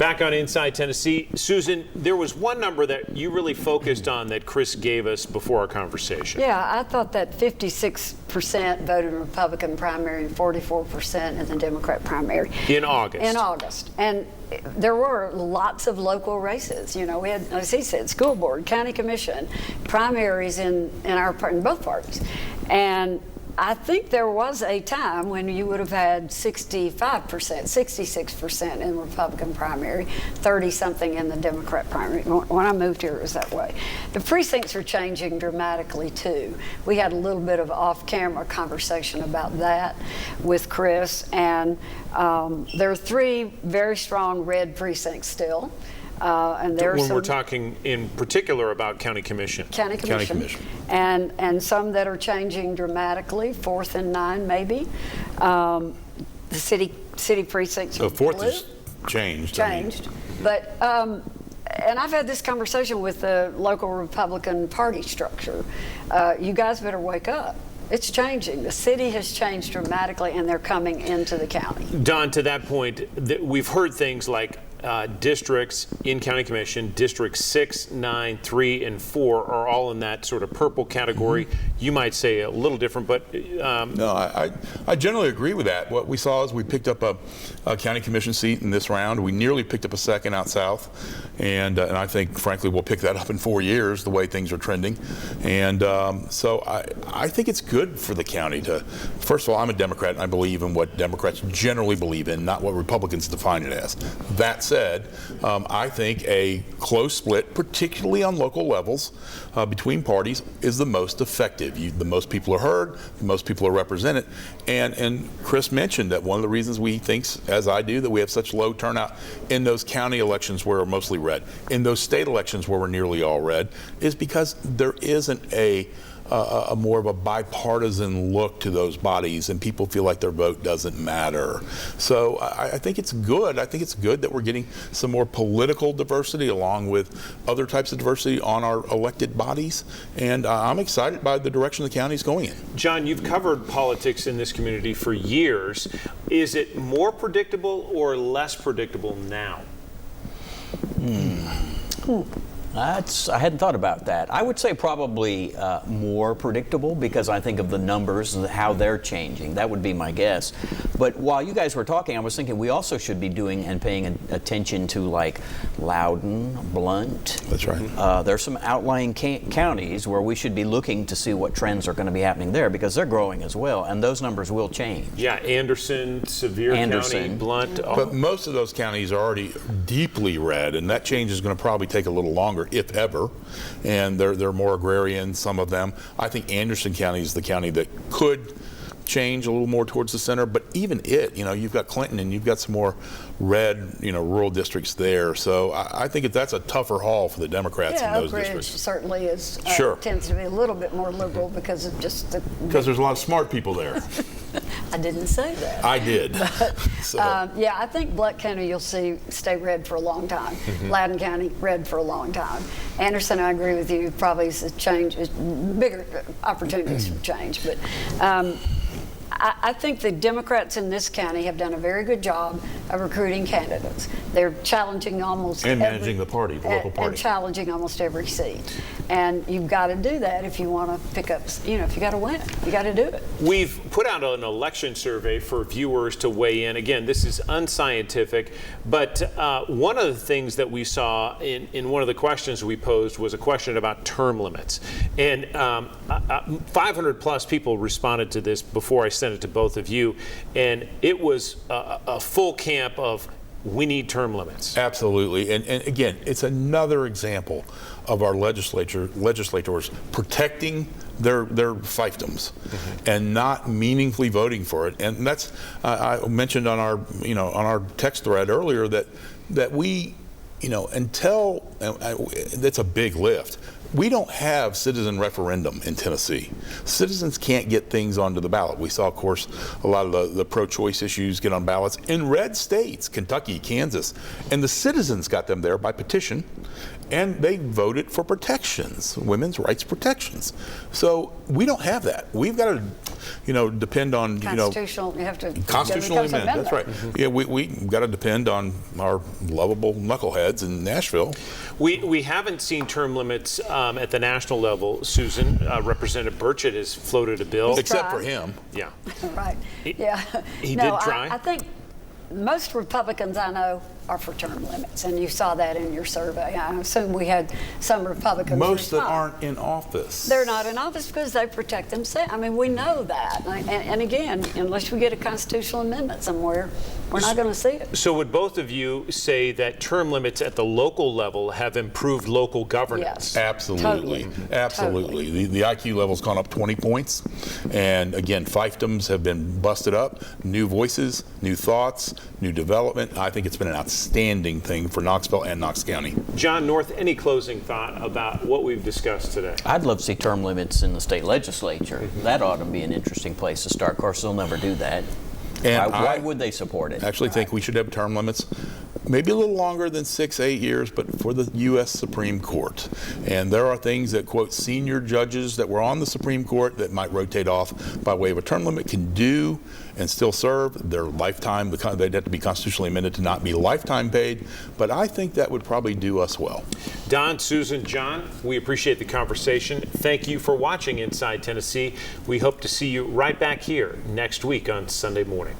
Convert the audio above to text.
Back on Inside Tennessee, Susan, there was one number that you really focused on that Chris gave us before our conversation. Yeah, I thought that 56% voted Republican primary and 44% in the Democrat primary. In August. In August. And there were lots of local races. You know, we had, as he said, school board, county commission, primaries in both parties. And I think there was a time when you would have had 65%, 66% in the Republican primary, 30-something in the Democrat primary. When I moved here, it was that way. The precincts are changing dramatically, too. We had a little bit of off-camera conversation about that with Chris, and there are 3 very strong red precincts still. And when we're talking in particular about county commission. County commission. And some that are changing dramatically, 4th and 9 maybe. The city precincts. So 4th is changed. But and I've had this conversation with the local Republican Party structure. You guys better wake up. It's changing. The city has changed dramatically, and they're coming into the county. Don, to that point, we've heard things like districts in county commission, districts 6, 9, 3, and 4 are all in that sort of purple category. You might say a little different, but no, I generally agree with that. What we saw is we picked up a county commission seat in this round. We nearly picked up a second out south, and I think, frankly, we'll pick that up in 4 years, the way things are trending. And so I think it's good for the county to. First of all, I'm a Democrat, and I believe in what Democrats generally believe in, not what Republicans define it as. That said, I think a close split, particularly on local levels between parties, is the most effective. The most people are heard, the most people are represented. And Chris mentioned that one of the reasons he thinks, as I do, that we have such low turnout in those county elections where we're mostly red, in those state elections where we're nearly all red, is because there isn't a more of a bipartisan look to those bodies, and people feel like their vote doesn't matter. So I think it's good. I think it's good that we're getting some more political diversity along with other types of diversity on our elected bodies, and I'm excited by the direction the county's going in. John, you've covered politics in this community for years. Is it more predictable or less predictable now? I hadn't thought about that. I would say probably more predictable, because I think of the numbers and how they're changing. That would be my guess. But while you guys were talking, I was thinking we also should be doing and paying attention to, like, Loudoun, Blount. That's right. There's some outlying counties where we should be looking to see what trends are going to be happening there, because they're growing as well, and those numbers will change. Yeah, Anderson, Sevier County, Blount. But most of those counties are already deeply red, and that change is going to probably take a little longer, if ever. And they're more agrarian, some of them. I think Anderson County is the county that could change a little more towards the center, but even you've got Clinton and you've got some more red, rural districts there. So I think that's a tougher haul for the Democrats in those districts. Certainly is. Sure. Tends to be a little bit more liberal because of just because there's a lot of smart people there. I didn't say that. I did. But, yeah, I think Blount County you'll see stay red for a long time. Loudoun County red for a long time. Anderson, I agree with you. Probably is a change, bigger opportunities for change, but. I think the Democrats in this county have done a very good job of recruiting candidates. They're challenging almost managing the party, the local party. And challenging almost every seat. And you've got to do that if you want to pick up, if you got to win, you got to do it. We've put out an election survey for viewers to weigh in. Again, this is unscientific, but one of the things that we saw in one of the questions we posed was a question about term limits. And 500 plus people responded to this before I sent it to both of you, and it was a full camp of we need term limits. Absolutely, and again, it's another example of our legislators protecting their fiefdoms and not meaningfully voting for it. And that's I mentioned on our text thread earlier that we until that's a big lift. We don't have citizen referendum in Tennessee. Citizens can't get things onto the ballot. We saw, of course, a lot of the pro-choice issues get on ballots in red states, Kentucky, Kansas, and the citizens got them there by petition, and they voted for protections, women's rights protections. So we don't have that. We've got to, depend on, Constitutional, you have to. constitutional amendment. That's right. Yeah, we got to depend on our lovable knuckleheads in Nashville. We haven't seen term limits at the national level. Susan, Representative Burchett has floated a bill. Except for him. Yeah. Right. Yeah. He No, did try. I think most Republicans I know are for term limits, and you saw that in your survey. I assume we had some Republicans Most that respond. aren't in office. They're not in office because they protect themselves. I mean, we know that. And again, unless we get a constitutional amendment somewhere, we're not going to see it. So would both of you say that term limits at the local level have improved local governance? Yes. Absolutely. Totally. Absolutely. Totally. The IQ level's gone up 20 points. And again, fiefdoms have been busted up. New voices, new thoughts, new development. I think it's been an outstanding thing for Knoxville and Knox County. John North, any closing thought about what we've discussed today? I'd love to see term limits in the state legislature. That ought to be an interesting place to start. Of course, they'll never do that. And Why would they support it? I actually think we should have term limits, maybe a little longer than 6-8 years, but for the U.S. Supreme Court. And there are things that, quote, senior judges that were on the Supreme Court that might rotate off by way of a term limit can do and still serve their lifetime. They'd have to be constitutionally amended to not be lifetime paid, but I think that would probably do us well. Don, Susan, John, we appreciate the conversation. Thank you for watching Inside Tennessee. We hope to see you right back here next week on Sunday morning.